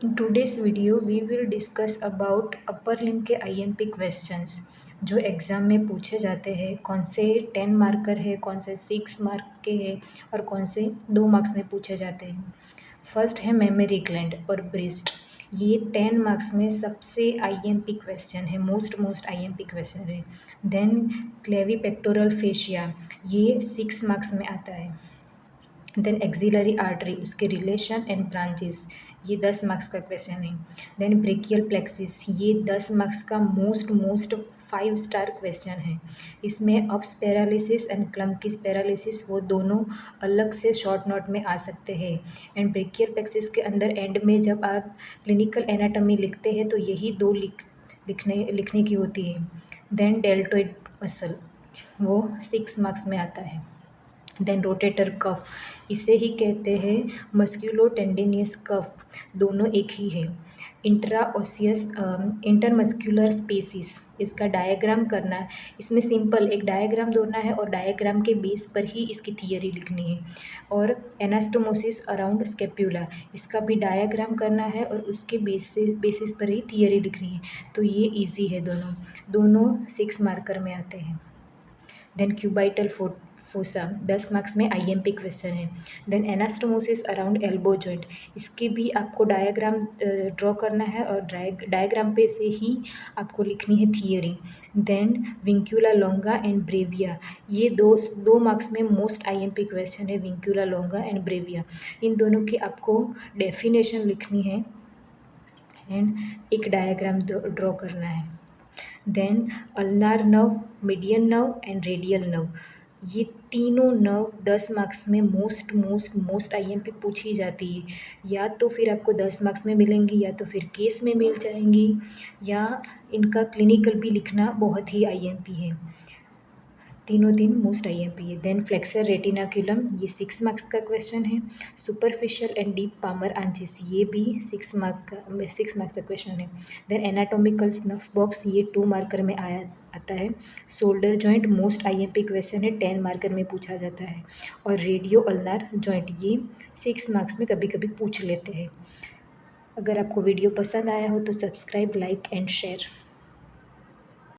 In today's video, we will discuss about अपर लिम के IMP questions जो exam में पूछे जाते हैं। कौन से 10 मार्कर है, कौन से 6 मार्क के हैं और कौन से 2 मार्क्स में पूछे जाते हैं। फर्स्ट है मेमोरी ग्लैंड और ब्रेस्ट। ये 10 मार्क्स में सबसे आईएमपी क्वेश्चन है, मोस्ट आईएमपी क्वेश्चन है। देन क्लेवी पेक्टोरल फेशिया, ये 6 मार्क्स में आता है। देन एक्सिलरी आर्टरी, उसके रिलेशन एंड ब्रांचेस, ये 10 मार्क्स का क्वेश्चन है। देन ब्रेकियल प्लेक्सिस, ये 10 मार्क्स का मोस्ट 5 स्टार क्वेश्चन है। इसमें अप्स पैरालिसिस एंड क्लम्किस पैरालिसिस वो दोनों अलग से शॉर्ट नोट में आ सकते हैं। एंड ब्रेकियल प्लेक्सिस के अंदर एंड में जब आप क्लिनिकल एनाटॉमी लिखते हैं तो यही दो लिखने की होती है। देन डेल्टोइड मसल, वो 6 मार्क्स में आता है। देन रोटेटर कफ, इसे ही कहते हैं मस्क्यूलो टेंडिनियस कफ, दोनों एक ही है। इंट्राओसियस इंटरमस्क्यूलर स्पेसिस, इसका डायग्राम करना है। इसमें सिंपल एक डायग्राम दौड़ना है और डायग्राम के बेस पर ही इसकी थियरी लिखनी है। और एनास्टोमोसिस अराउंड स्केप्यूला, इसका भी डायग्राम करना है और उसके बेसिस पर ही थियरी लिखनी है। तो ये इजी है, दोनों 6 मार्कर में आते हैं। देन क्यूबाइटल फोसा 10 मार्क्स में आईएमपी क्वेश्चन है। Then anastomosis around elbow joint, इसके भी आपको डायग्राम ड्रॉ करना है और डायग्राम पे से ही आपको लिखनी है थियरी। देन विंक्यूला लॉन्गा एंड ब्रेविया, ये दो मार्क्स में मोस्ट आईएमपी क्वेश्चन है, विंक्यूला लॉन्गा एंड ब्रेविया। इन दोनों की आपको डेफिनेशन लिखनी है एंड एक डायग्राम ड्रॉ करना है। Then ulnar nerve, median nerve and radial nerve, ये तीनों नर्व 10 मार्क्स में मोस्ट आईएमपी पूछी जाती है। या तो फिर आपको 10 मार्क्स में मिलेंगी या तो फिर केस में मिल जाएंगी, या इनका क्लिनिकल भी लिखना बहुत ही आईएमपी है। तीनों मोस्ट आईएमपी है। देन फ्लेक्सर रेटिनाक्यूलम, ये 6 मार्क्स का क्वेश्चन है। सुपरफिशियल एंड डीप पामर आंचिस, ये भी 6 मार्क्स का क्वेश्चन है। देन एनाटॉमिकल स्नफ बॉक्स, ये 2 मार्कर में आता है। Shoulder joint most IMP question है, 10 मार्कर में पूछा जाता है। और रेडियो अल्नार जॉइंट, ये 6 मार्क्स में कभी कभी पूछ लेते हैं। अगर आपको वीडियो पसंद आया हो तो सब्सक्राइब, लाइक एंड शेयर।